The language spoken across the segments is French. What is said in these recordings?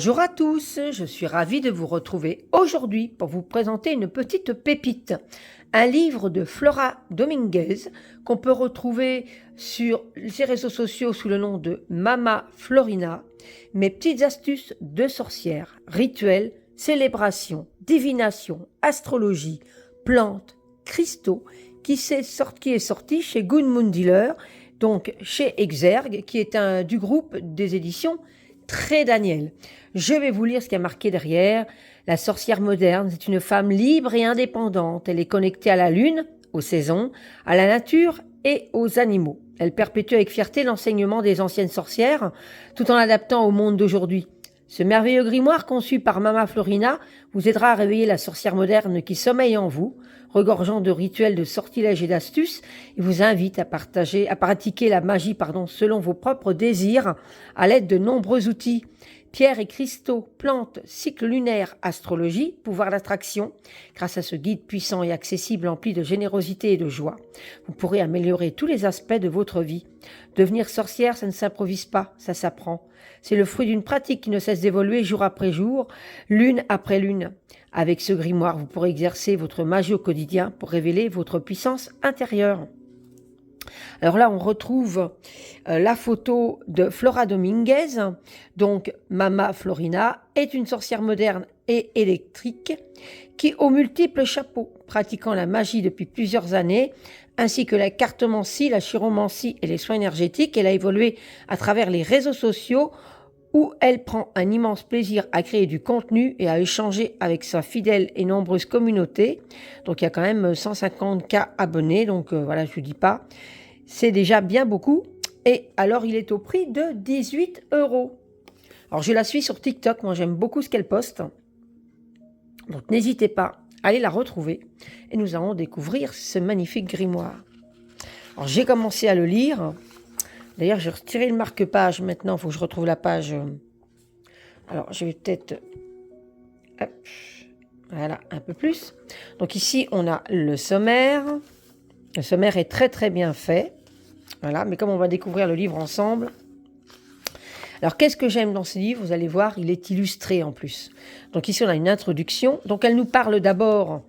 Bonjour à tous, je suis ravie de vous retrouver aujourd'hui pour vous présenter une petite pépite, un livre de Flora Dominguez qu'on peut retrouver sur les réseaux sociaux sous le nom de Mama Florina, mes petites astuces de sorcière, rituels, célébrations, divination, astrologie, plantes, cristaux, qui est sorti chez Good Moon Dealer, donc chez Exergue, qui est du groupe des éditions Très Daniel. Je vais vous lire ce qui a marqué derrière. La sorcière moderne, c'est une femme libre et indépendante. Elle est connectée à la lune, aux saisons, à la nature et aux animaux. Elle perpétue avec fierté l'enseignement des anciennes sorcières, tout en l'adaptant au monde d'aujourd'hui. Ce merveilleux grimoire conçu par Mama Florina vous aidera à réveiller la sorcière moderne qui sommeille en vous, regorgeant de rituels de sortilèges et d'astuces, et vous invite à pratiquer la magie, selon vos propres désirs, à l'aide de nombreux outils. Pierres et cristaux, plantes, cycle lunaire, astrologie, pouvoir d'attraction. Grâce à ce guide puissant et accessible empli de générosité et de joie, vous pourrez améliorer tous les aspects de votre vie. Devenir sorcière, ça ne s'improvise pas, ça s'apprend. C'est le fruit d'une pratique qui ne cesse d'évoluer jour après jour, lune après lune. Avec ce grimoire, vous pourrez exercer votre magie au quotidien pour révéler votre puissance intérieure. Alors là, on retrouve la photo de Flora Dominguez. Donc, Mama Florina est une sorcière moderne et électrique qui, aux multiples chapeaux, pratiquant la magie depuis plusieurs années, ainsi que la cartomancie, la chiromancie et les soins énergétiques, elle a évolué à travers les réseaux sociaux où elle prend un immense plaisir à créer du contenu et à échanger avec sa fidèle et nombreuse communauté. Donc, il y a quand même 150K abonnés, donc voilà, je ne vous dis pas. C'est déjà bien beaucoup. Et alors, il est au prix de 18 €. Alors, je la suis sur TikTok. Moi, j'aime beaucoup ce qu'elle poste. Donc, n'hésitez pas à aller la retrouver. Et nous allons découvrir ce magnifique grimoire. Alors, j'ai commencé à le lire. D'ailleurs, j'ai retiré le marque-page. Maintenant, il faut que je retrouve la page. Alors, je vais peut-être... Hop, voilà, un peu plus. Donc, ici, on a le sommaire. Le sommaire est très, très bien fait. Voilà, mais comme on va découvrir le livre ensemble. Alors, qu'est-ce que j'aime dans ce livre? Vous allez voir, il est illustré en plus. Donc, ici, on a une introduction. Donc, elle nous parle d'abord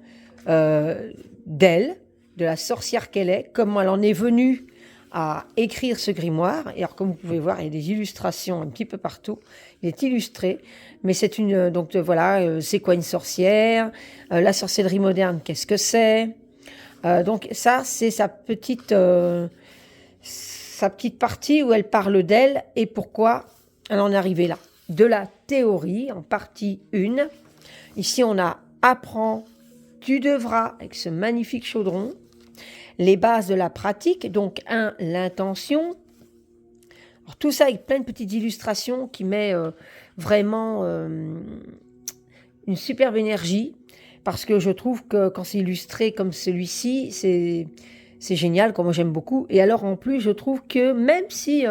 d'elle, de la sorcière qu'elle est, comment elle en est venue à écrire ce grimoire. Et alors, comme vous pouvez voir, il y a des illustrations un petit peu partout. Il est illustré, mais c'est une... Donc, voilà, c'est quoi une sorcière? La sorcellerie moderne, qu'est-ce que c'est? Donc, ça, c'est sa petite partie où elle parle d'elle et pourquoi elle en est arrivée là. De la théorie, en partie 1. Ici, on a « Apprends, tu devras » avec ce magnifique chaudron. Les bases de la pratique, donc 1, l'intention. Alors, tout ça avec plein de petites illustrations qui met vraiment une superbe énergie. Parce que je trouve que quand c'est illustré comme celui-ci, c'est génial, comme moi j'aime beaucoup. Et alors en plus, je trouve que même si,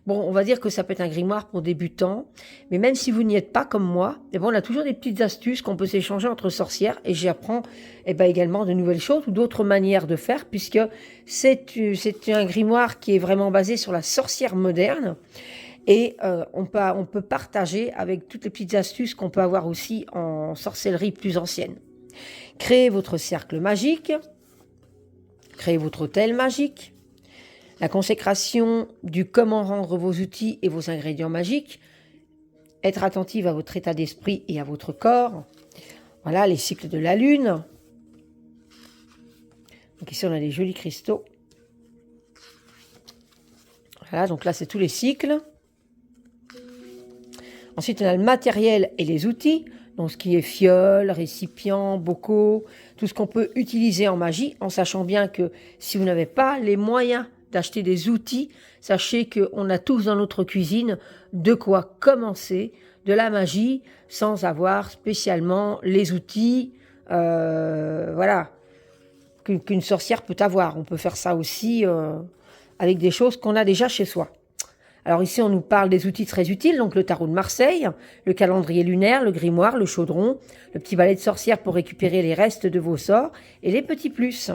bon, on va dire que ça peut être un grimoire pour débutants, mais même si vous n'y êtes pas comme moi, eh ben, on a toujours des petites astuces qu'on peut s'échanger entre sorcières. Et j'apprends également de nouvelles choses ou d'autres manières de faire, puisque c'est un grimoire qui est vraiment basé sur la sorcière moderne. Et on peut partager avec toutes les petites astuces qu'on peut avoir aussi en sorcellerie plus ancienne. Créez votre cercle magique, créez votre hôtel magique, la consécration du comment rendre vos outils et vos ingrédients magiques, être attentive à votre état d'esprit et à votre corps, voilà les cycles de la lune. Donc ici on a des jolis cristaux. Voilà, donc là c'est tous les cycles. Ensuite, on a le matériel et les outils, donc ce qui est fioles, récipients, bocaux, tout ce qu'on peut utiliser en magie, en sachant bien que si vous n'avez pas les moyens d'acheter des outils, sachez qu'on a tous dans notre cuisine de quoi commencer de la magie sans avoir spécialement les outils voilà, qu'une sorcière peut avoir. On peut faire ça aussi avec des choses qu'on a déjà chez soi. Alors ici, on nous parle des outils très utiles, donc le tarot de Marseille, le calendrier lunaire, le grimoire, le chaudron, le petit balai de sorcière pour récupérer les restes de vos sorts et les petits plus.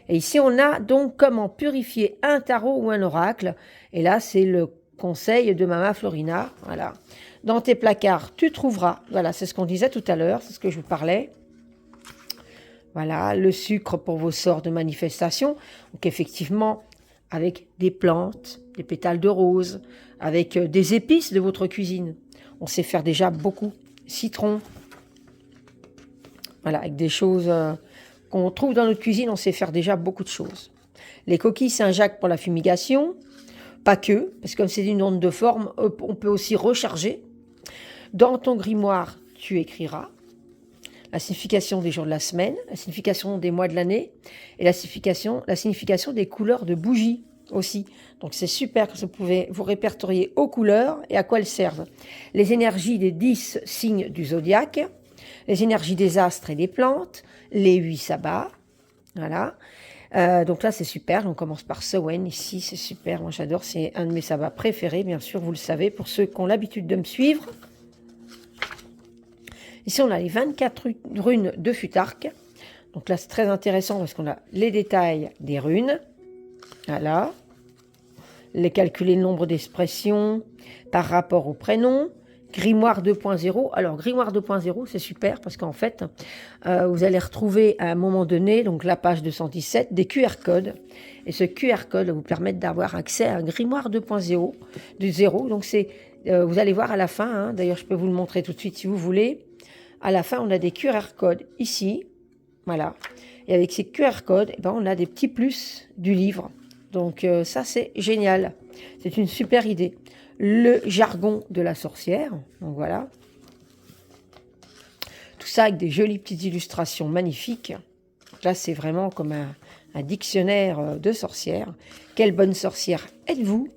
Et ici, on a donc comment purifier un tarot ou un oracle. Et là, c'est le conseils de Mama Florina. Voilà. Dans tes placards, tu trouveras. Voilà, c'est ce qu'on disait tout à l'heure, c'est ce que je vous parlais. Voilà, le sucre pour vos sorts de manifestation. Donc effectivement, avec des plantes, des pétales de rose, avec des épices de votre cuisine. On sait faire déjà beaucoup. Citron. Voilà, avec des choses qu'on trouve dans notre cuisine, on sait faire déjà beaucoup de choses. Les coquilles Saint-Jacques pour la fumigation. Pas que, parce que comme c'est une onde de forme, on peut aussi recharger. Dans ton grimoire, tu écriras la signification des jours de la semaine, la signification des mois de l'année et la signification des couleurs de bougies aussi. Donc c'est super que vous pouvez vous répertorier aux couleurs et à quoi elles servent. Les énergies des 10 signes du zodiaque, les énergies des astres et des plantes, les 8 sabbats. Voilà. Donc là c'est super, on commence par Samhain ici, c'est super, moi j'adore, c'est un de mes sabbats préférés, bien sûr, vous le savez, pour ceux qui ont l'habitude de me suivre. Ici, on a les 24 runes de Futhark. Donc là, c'est très intéressant parce qu'on a les détails des runes. Voilà. Les calculer le nombre d'expressions par rapport au prénom. Grimoire 2.0. Alors, Grimoire 2.0, c'est super parce qu'en fait, vous allez retrouver à un moment donné, donc la page 217, des QR codes. Et ce QR code va vous permettre d'avoir accès à un Grimoire 2.0. Donc, vous allez voir à la fin, hein, d'ailleurs, je peux vous le montrer tout de suite si vous voulez. À la fin, on a des QR codes ici, voilà. Et avec ces QR codes, on a des petits plus du livre. Donc ça, c'est génial. C'est une super idée. Le jargon de la sorcière, donc voilà. Tout ça avec des jolies petites illustrations magnifiques. Donc là, c'est vraiment comme un dictionnaire de sorcières. Quelle bonne sorcière êtes-vous?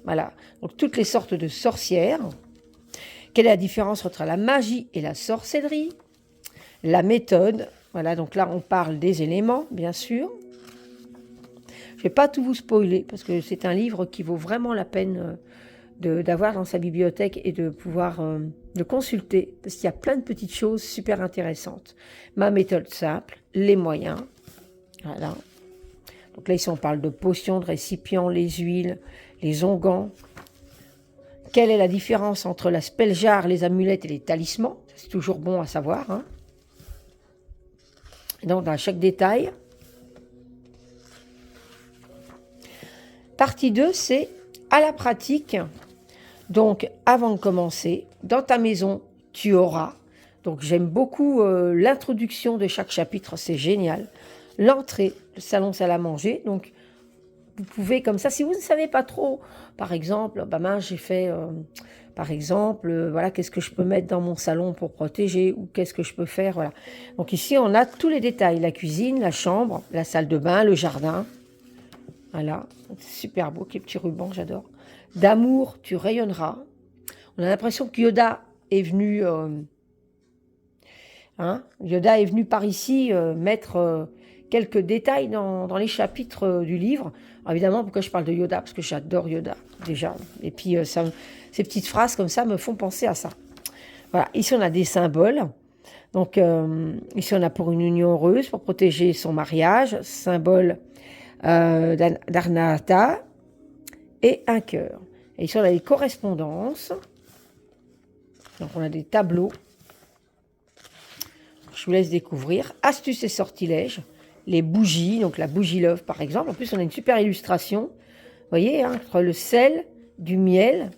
Voilà. Donc toutes les sortes de sorcières. Quelle est la différence entre la magie et la sorcellerie? La méthode. Voilà, donc là, on parle des éléments, bien sûr. Je ne vais pas tout vous spoiler, parce que c'est un livre qui vaut vraiment la peine d'avoir dans sa bibliothèque et de pouvoir le consulter, parce qu'il y a plein de petites choses super intéressantes. Ma méthode simple, les moyens. Voilà. Donc là, ici, on parle de potions, de récipients, les huiles, les onguents. Quelle est la différence entre la spell jar, les amulettes et les talismans? C'est toujours bon à savoir. Hein. Donc, dans chaque détail. Partie 2, c'est à la pratique. Donc, avant de commencer, dans ta maison, tu auras. Donc, j'aime beaucoup l'introduction de chaque chapitre, c'est génial. L'entrée, le salon, salle à manger. Donc, vous pouvez comme ça, si vous ne savez pas trop, par exemple, j'ai fait, par exemple, voilà, qu'est-ce que je peux mettre dans mon salon pour protéger ou qu'est-ce que je peux faire, voilà. Donc ici, on a tous les détails, la cuisine, la chambre, la salle de bain, le jardin. Voilà, c'est super beau, les petits rubans, j'adore. D'amour, tu rayonneras. On a l'impression que Yoda est venu, Yoda est venu par ici mettre quelques détails dans les chapitres du livre. Alors évidemment, pourquoi je parle de Yoda? Parce que j'adore Yoda, déjà. Et puis, ces petites phrases comme ça me font penser à ça. Voilà, ici, on a des symboles. Donc, ici, on a pour une union heureuse, pour protéger son mariage, symbole d'Arnata et un cœur. Et ici, on a les correspondances. Donc, on a des tableaux. Je vous laisse découvrir. Astuces et sortilèges. Les bougies, donc la bougie love par exemple. En plus, on a une super illustration. Vous voyez, hein, entre le sel, du miel,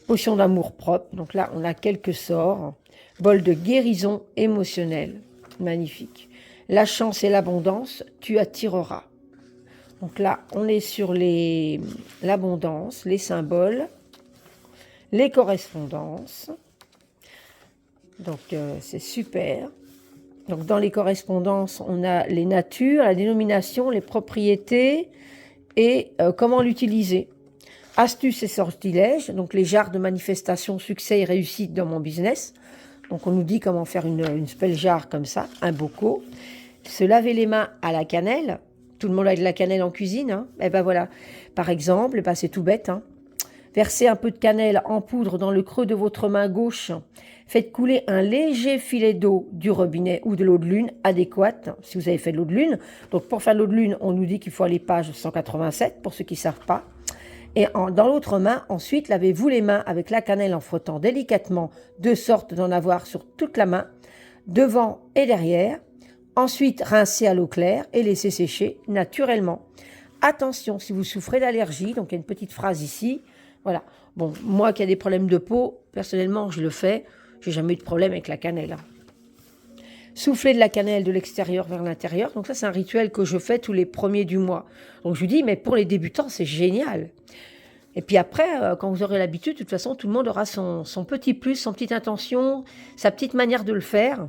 potion d'amour propre. Donc là, on a quelques sorts. Bol de guérison émotionnelle. Magnifique. La chance et l'abondance, tu attireras. Donc là, on est sur l'abondance, les symboles, les correspondances. Donc, c'est super. Donc, dans les correspondances, on a les natures, la dénomination, les propriétés et comment l'utiliser. Astuces et sortilèges, donc les jarres de manifestation, succès et réussite dans mon business. Donc, on nous dit comment faire une spell jar comme ça, un bocaux. Se laver les mains à la cannelle. Tout le monde a de la cannelle en cuisine. Hein. Et ben voilà, par exemple, c'est tout bête. Hein. Versez un peu de cannelle en poudre dans le creux de votre main gauche. Faites couler un léger filet d'eau du robinet ou de l'eau de lune adéquate, si vous avez fait de l'eau de lune. Donc pour faire de l'eau de lune, on nous dit qu'il faut aller page 187, pour ceux qui ne savent pas. Et dans l'autre main, ensuite, lavez-vous les mains avec la cannelle en frottant délicatement, de sorte d'en avoir sur toute la main, devant et derrière. Ensuite, rincez à l'eau claire et laissez sécher naturellement. Attention, si vous souffrez d'allergie, donc il y a une petite phrase ici, voilà. Bon, moi qui ai des problèmes de peau, personnellement, je le fais, j'ai jamais eu de problème avec la cannelle. Souffler de la cannelle de l'extérieur vers l'intérieur, donc ça c'est un rituel que je fais tous les premiers du mois. Donc je vous dis, mais pour les débutants, c'est génial. Et puis après, quand vous aurez l'habitude, de toute façon, tout le monde aura son petit plus, son petite intention, sa petite manière de le faire.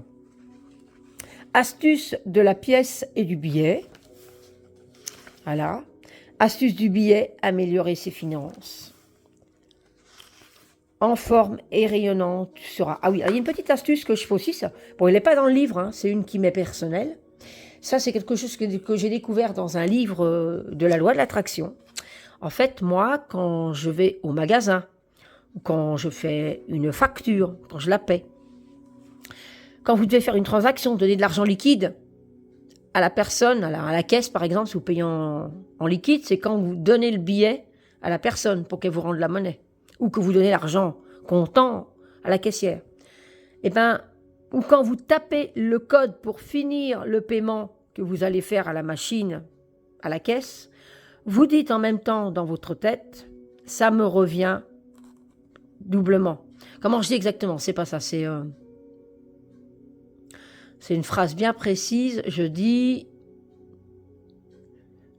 Astuce de la pièce et du billet. Voilà. Astuce du billet, améliorer ses finances. En forme et rayonnante, tu seras... Ah oui, il y a une petite astuce que je fais aussi. Ça. Bon, il n'est pas dans le livre, hein, c'est une qui m'est personnelle. Ça, c'est quelque chose que j'ai découvert dans un livre de la loi de l'attraction. En fait, moi, quand je vais au magasin, ou quand je fais une facture, quand je la paie, quand vous devez faire une transaction, donner de l'argent liquide à la personne, à la caisse par exemple, si vous payez en liquide, c'est quand vous donnez le billet à la personne pour qu'elle vous rende la monnaie. Ou que vous donnez l'argent comptant à la caissière. Et ben, ou quand vous tapez le code pour finir le paiement que vous allez faire à la machine, à la caisse, vous dites en même temps dans votre tête, ça me revient doublement. Comment je dis exactement? C'est pas ça, c'est une phrase bien précise. Je dis,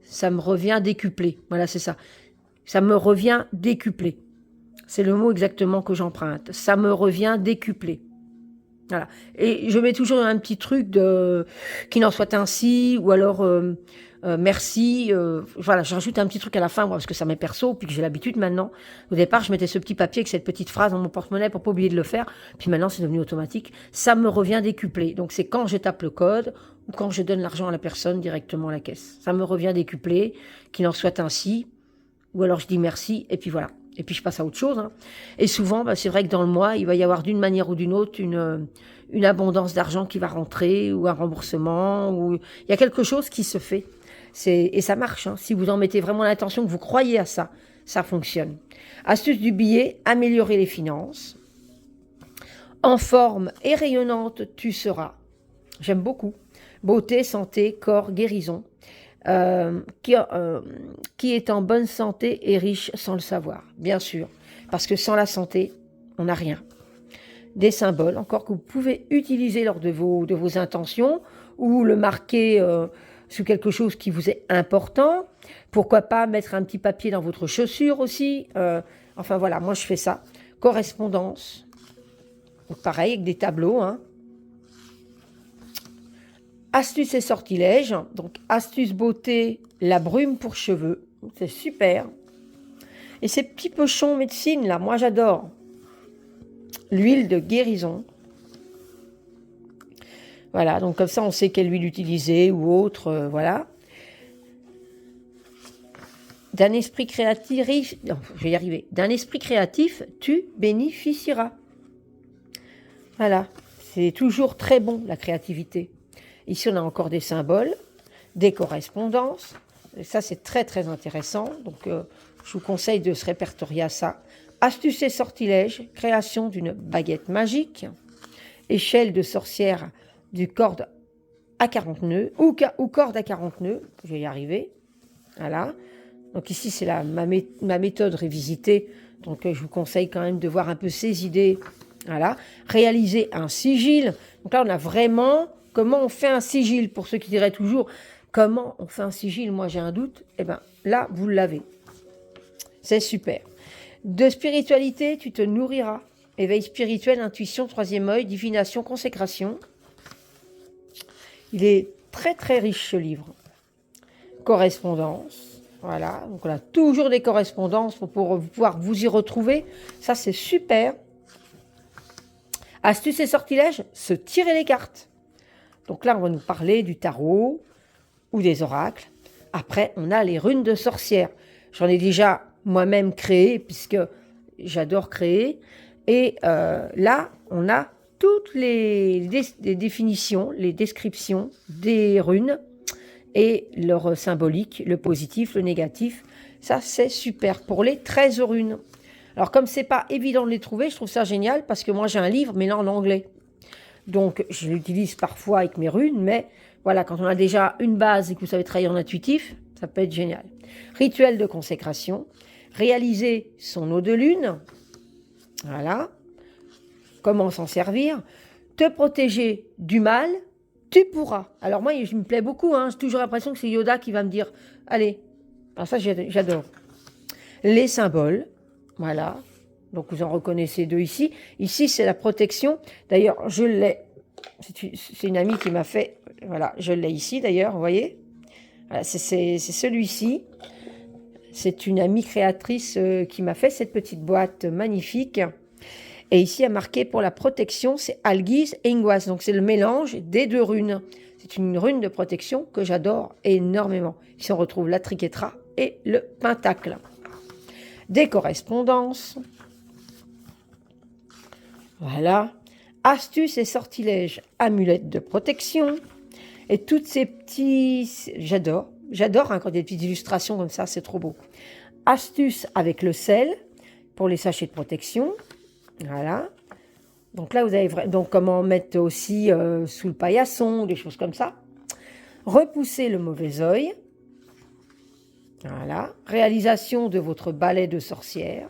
ça me revient décuplé. Voilà, c'est ça. Ça me revient décuplé. C'est le mot exactement que j'emprunte. Ça me revient décuplé. Voilà. Et je mets toujours un petit truc de qu'il en soit ainsi, ou alors merci. Voilà, j'ajoute un petit truc à la fin, moi, parce que ça m'est perso, puis que j'ai l'habitude maintenant. Au départ, je mettais ce petit papier avec cette petite phrase dans mon porte-monnaie pour pas oublier de le faire. Puis maintenant, c'est devenu automatique. Ça me revient décuplé. Donc c'est quand je tape le code ou quand je donne l'argent à la personne directement à la caisse. Ça me revient décuplé, qu'il en soit ainsi. Ou alors je dis merci, et puis voilà. Et puis je passe à autre chose. Hein. Et souvent, c'est vrai que dans le mois, il va y avoir d'une manière ou d'une autre une abondance d'argent qui va rentrer, ou un remboursement, ou il y a quelque chose qui se fait. Et ça marche. Hein. Si vous en mettez vraiment l'intention, que vous croyez à ça, ça fonctionne. Astuce du billet, améliorer les finances. En forme et rayonnante, tu seras. J'aime beaucoup. Beauté, santé, corps, guérison. Qui est en bonne santé et riche sans le savoir, bien sûr, parce que sans la santé, on n'a rien. Des symboles, encore que vous pouvez utiliser lors de vos intentions, ou le marquer sous quelque chose qui vous est important. Pourquoi pas mettre un petit papier dans votre chaussure aussi. Enfin voilà, moi je fais ça. Correspondance, donc pareil, avec des tableaux, hein. Astuce et sortilèges, donc astuce beauté, la brume pour cheveux, c'est super. Et ces petits pochons médecine là, moi j'adore. L'huile de guérison. Voilà, donc comme ça on sait quelle huile utiliser ou autre, voilà. D'un esprit créatif, non, je vais y arriver. D'un esprit créatif, tu bénéficieras. Voilà, c'est toujours très bon la créativité. Ici, on a encore des symboles, des correspondances. Et ça, c'est très, très intéressant. Donc, je vous conseille de se répertorier à ça. Astuce et sortilèges, création d'une baguette magique, échelle de sorcière du corde à 40 nœuds, ou corde à 40 nœuds, je vais y arriver. Voilà. Donc ici, c'est ma méthode révisitée. Donc, je vous conseille quand même de voir un peu ces idées. Voilà. Réaliser un sigil. Donc là, on a vraiment... Comment on fait un sigil? Pour ceux qui diraient toujours, comment on fait un sigil? Moi, j'ai un doute. Eh bien, là, vous l'avez. C'est super. De spiritualité, tu te nourriras. Éveil spirituel, intuition, troisième œil, divination, consécration. Il est très, très riche, ce livre. Correspondance. Voilà. Donc, on a toujours des correspondances pour pouvoir vous y retrouver. Ça, c'est super. Astuce et sortilèges, se tirer les cartes. Donc là, on va nous parler du tarot ou des oracles. Après, on a les runes de sorcière. J'en ai déjà moi-même créé, puisque j'adore créer. Et là, on a toutes les définitions, les descriptions des runes et leur symbolique, le positif, le négatif. Ça, c'est super pour les 13 runes. Alors, comme c'est pas évident de les trouver, je trouve ça génial parce que moi, j'ai un livre, mais là, en anglais. Donc, je l'utilise parfois avec mes runes, mais voilà, quand on a déjà une base et que vous savez travailler en intuitif, ça peut être génial. Rituel de consécration. Réaliser son eau de lune. Voilà. Comment s'en servir. Te protéger du mal. Tu pourras. Alors moi, je me plais beaucoup. J'ai toujours l'impression que c'est Yoda qui va me dire, allez. Alors ça, j'adore. Les symboles. Voilà. Donc vous en reconnaissez deux ici. Ici, c'est la protection. D'ailleurs, je l'ai. C'est une amie qui m'a fait. Voilà, je l'ai ici d'ailleurs, vous voyez. Voilà, c'est celui-ci. C'est une amie créatrice qui m'a fait cette petite boîte magnifique. Et ici, il y a marqué pour la protection, c'est Algis et Ingwas. Donc c'est le mélange des deux runes. C'est une rune de protection que j'adore énormément. Ici, on retrouve la triquetra et le pentacle. Des correspondances. Voilà. Astuces et sortilèges, amulettes de protection. Et toutes ces petits... J'adore quand il y a des petites illustrations comme ça, c'est trop beau. Astuces avec le sel pour les sachets de protection. Voilà. Donc là, vous avez donc comment mettre aussi sous le paillasson, des choses comme ça. Repousser le mauvais œil. Voilà. Réalisation de votre balai de sorcière.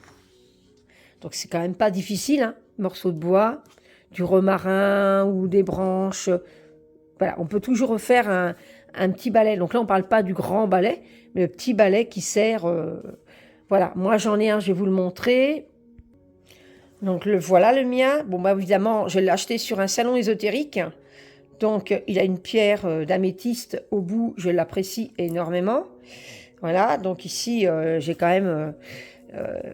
Donc c'est quand même pas difficile, morceau de bois, du romarin ou des branches. Voilà, on peut toujours faire un petit balai. Donc là, on ne parle pas du grand balai, mais le petit balai qui sert... voilà, moi j'en ai un, je vais vous le montrer. Donc voilà le mien. Bon, bah évidemment, je l'ai acheté sur un salon ésotérique. Donc il a une pierre d'améthyste au bout, je l'apprécie énormément. Voilà, donc ici, j'ai quand même...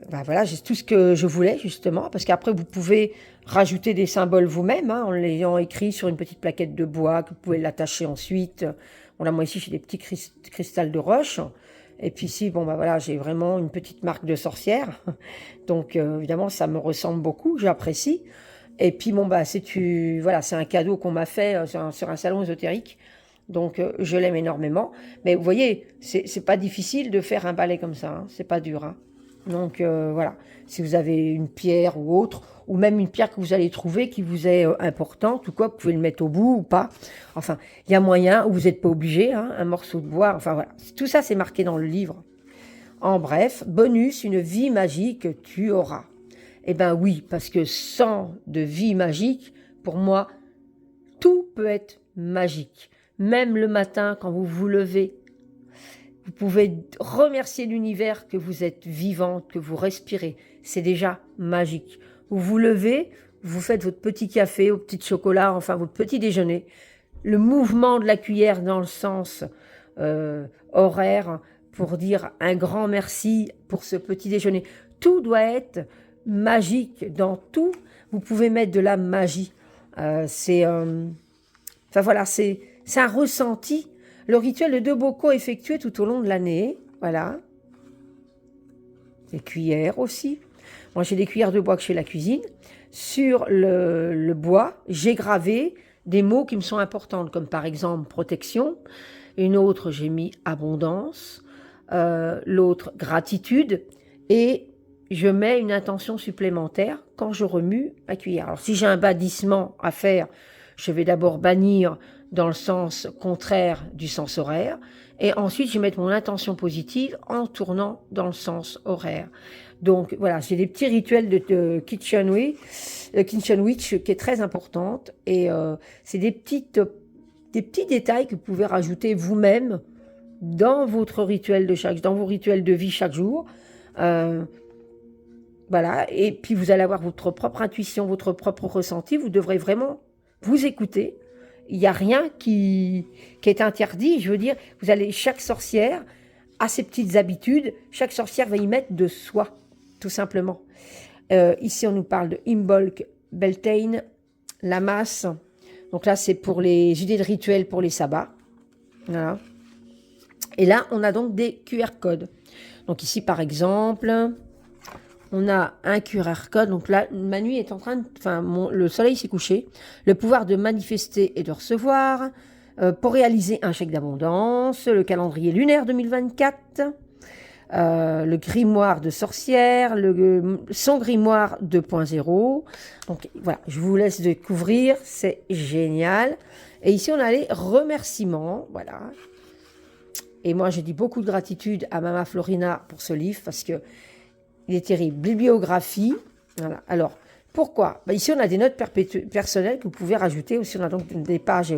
voilà, j'ai tout ce que je voulais, justement, parce qu'après, vous pouvez rajouter des symboles vous-même, en l'ayant écrit sur une petite plaquette de bois, que vous pouvez l'attacher ensuite. Bon, là, moi, ici, j'ai des petits cristals de roche. Et puis ici, bon, voilà, j'ai vraiment une petite marque de sorcière. Donc, évidemment, ça me ressemble beaucoup, j'apprécie. Et puis, bon, voilà, c'est un cadeau qu'on m'a fait sur un salon ésotérique. Donc, je l'aime énormément. Mais vous voyez, c'est pas difficile de faire un balai comme ça. C'est pas dur, Donc, voilà. Si vous avez une pierre ou autre, ou même une pierre que vous allez trouver qui vous est importante, ou quoi, vous pouvez le mettre au bout ou pas. Enfin, il y a moyen, ou vous n'êtes pas obligé, un morceau de bois. Enfin, voilà. Tout ça, c'est marqué dans le livre. En bref, bonus, une vie magique, tu auras. Eh bien oui, parce que sans de vie magique, pour moi, tout peut être magique. Même le matin, quand vous vous levez, vous pouvez remercier l'univers que vous êtes vivante, que vous respirez. C'est déjà magique. Vous vous levez, vous faites votre petit café au petit chocolat, enfin votre petit déjeuner. Le mouvement de la cuillère dans le sens horaire pour dire un grand merci pour ce petit déjeuner. Tout doit être magique. Dans tout, vous pouvez mettre de la magie. C'est un ressenti. Le rituel de 2 bocaux effectué tout au long de l'année. Voilà. Des cuillères aussi. Moi, j'ai des cuillères de bois que je fais la cuisine. Sur le bois, j'ai gravé des mots qui me sont importants, comme par exemple protection. Une autre, j'ai mis abondance. L'autre, gratitude. Et je mets une intention supplémentaire quand je remue la cuillère. Alors, si j'ai un bannissement à faire, je vais d'abord bannir dans le sens contraire du sens horaire. Et ensuite, je vais mettre mon intention positive en tournant dans le sens horaire. Donc, voilà, j'ai des petits rituels de Kitchen Witch qui est très importante. Et c'est des petits détails que vous pouvez rajouter vous-même dans votre rituel dans vos rituels de vie chaque jour. Voilà. Et puis, vous allez avoir votre propre intuition, votre propre ressenti. Vous devrez vraiment vous écouter. Il n'y a rien qui est interdit. Je veux dire, chaque sorcière a ses petites habitudes. Chaque sorcière va y mettre de soi, tout simplement. Ici, on nous parle de Imbolc, Beltane, la masse. Donc là, c'est pour les idées de rituels pour les sabbats. Voilà. Et là, on a donc des QR codes. Donc ici, par exemple, on a un QR code. Donc là, ma nuit est en train de... le soleil s'est couché. Le pouvoir de manifester et de recevoir. Pour réaliser un chèque d'abondance. Le calendrier lunaire 2024. le grimoire de sorcière, son grimoire 2.0. Donc voilà, je vous laisse découvrir, c'est génial. Et ici, on a les remerciements, voilà. Et moi, je dis beaucoup de gratitude à Mama Florina pour ce livre parce que il est terrible. Bibliographie, voilà. Alors, pourquoi? Ici, on a des notes personnelles que vous pouvez rajouter. Aussi, on a donc des pages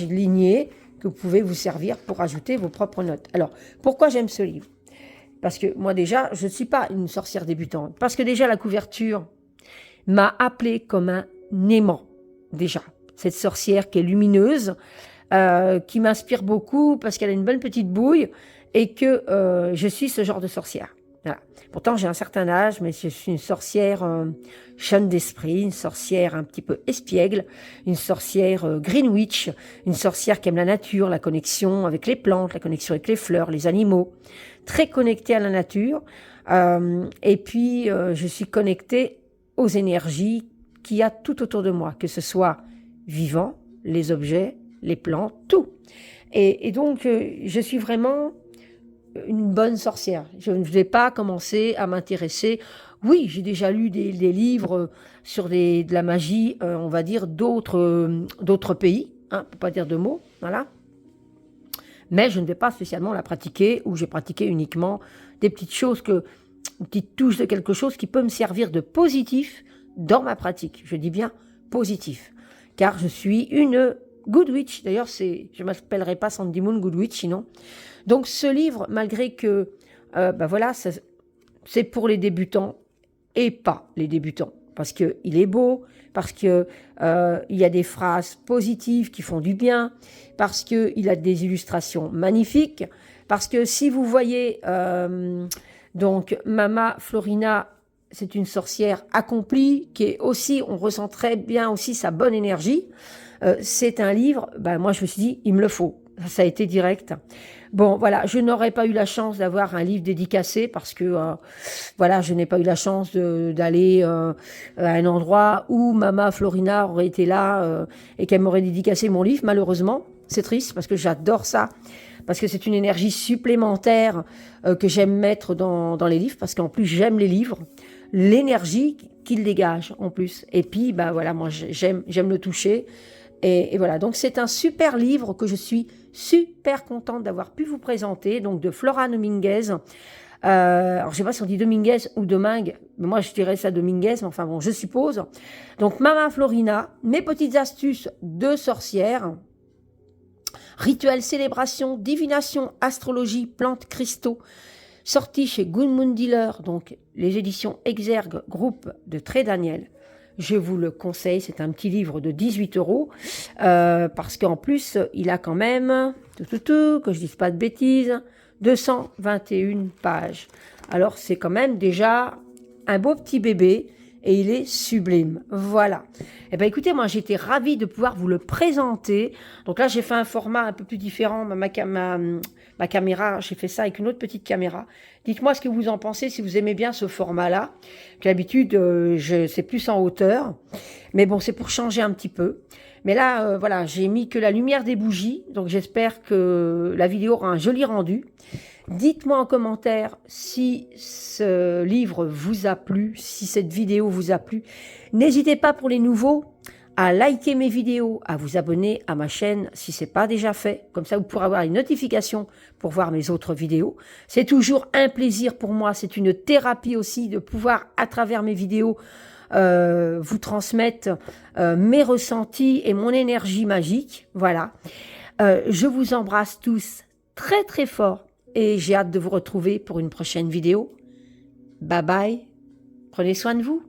lignées que vous pouvez vous servir pour ajouter vos propres notes. Alors, pourquoi j'aime ce livre? Parce que moi, déjà, je ne suis pas une sorcière débutante. Parce que déjà, la couverture m'a appelée comme un aimant, déjà. Cette sorcière qui est lumineuse, qui m'inspire beaucoup parce qu'elle a une bonne petite bouille et que je suis ce genre de sorcière. Voilà. Pourtant, j'ai un certain âge, mais je suis une sorcière jeune d'esprit, une sorcière un petit peu espiègle, une sorcière Greenwich, une sorcière qui aime la nature, la connexion avec les plantes, la connexion avec les fleurs, les animaux, très connectée à la nature. Et puis, je suis connectée aux énergies qu'il y a tout autour de moi, que ce soit vivant, les objets, les plantes, tout. Et donc, je suis vraiment une bonne sorcière. Je ne vais pas commencer à m'intéresser. Oui, j'ai déjà lu des livres sur de la magie, on va dire, d'autres pays, hein, pour pas dire de mots, voilà. Mais je ne vais pas spécialement la pratiquer, ou j'ai pratiqué uniquement des petites choses, une petite touche de quelque chose qui peut me servir de positif dans ma pratique. Je dis bien positif, car je suis une Good Witch. D'ailleurs, je ne m'appellerai pas Sandy Moon Good Witch, sinon. Donc, ce livre, malgré que, voilà, c'est pour les débutants et pas les débutants. Parce qu'il est beau, parce qu'il y a des phrases positives qui font du bien, parce qu'il a des illustrations magnifiques, parce que si vous voyez, donc, Mama Florina, c'est une sorcière accomplie, qui est aussi, on ressent très bien aussi sa bonne énergie. C'est un livre, moi je me suis dit, il me le faut. Ça a été direct. Bon, voilà, je n'aurais pas eu la chance d'avoir un livre dédicacé parce que, voilà, je n'ai pas eu la chance d'aller à un endroit où Mama Florina aurait été là et qu'elle m'aurait dédicacé mon livre, malheureusement. C'est triste parce que j'adore ça, parce que c'est une énergie supplémentaire que j'aime mettre dans les livres, parce qu'en plus, j'aime les livres, l'énergie qu'ils dégagent en plus. Et puis, voilà, moi, j'aime le toucher. Et voilà, donc c'est un super livre que je suis super contente d'avoir pu vous présenter, donc de Flora Dominguez. Alors, je ne sais pas si on dit Dominguez ou Domingue, mais moi je dirais ça Dominguez, mais enfin bon, je suppose. Donc, Mama Florina, mes petites astuces de sorcière, rituels, célébration, divination, astrologie, plantes, cristaux, sorti chez Good Moon Dealer, donc les éditions Exergue, groupe de Très Daniel. Je vous le conseille, c'est un petit livre de 18 €, parce qu'en plus, il a quand même, que je dise pas de bêtises, 221 pages. Alors, c'est quand même déjà un beau petit bébé, et il est sublime. Voilà. Eh bien, écoutez, moi, j'étais ravie de pouvoir vous le présenter. Donc là, j'ai fait un format un peu plus différent. Ma caméra, j'ai fait ça avec une autre petite caméra. Dites-moi ce que vous en pensez, si vous aimez bien ce format-là. D'habitude, c'est plus en hauteur. Mais bon, c'est pour changer un petit peu. Mais là, voilà, j'ai mis que la lumière des bougies. Donc, j'espère que la vidéo aura un joli rendu. Dites-moi en commentaire si ce livre vous a plu, si cette vidéo vous a plu. N'hésitez pas pour les nouveaux à liker mes vidéos, à vous abonner à ma chaîne si ce n'est pas déjà fait. Comme ça, vous pourrez avoir une notification pour voir mes autres vidéos. C'est toujours un plaisir pour moi, c'est une thérapie aussi de pouvoir, à travers mes vidéos, vous transmettre mes ressentis et mon énergie magique. Voilà. Je vous embrasse tous très très fort. Et j'ai hâte de vous retrouver pour une prochaine vidéo. Bye bye. Prenez soin de vous.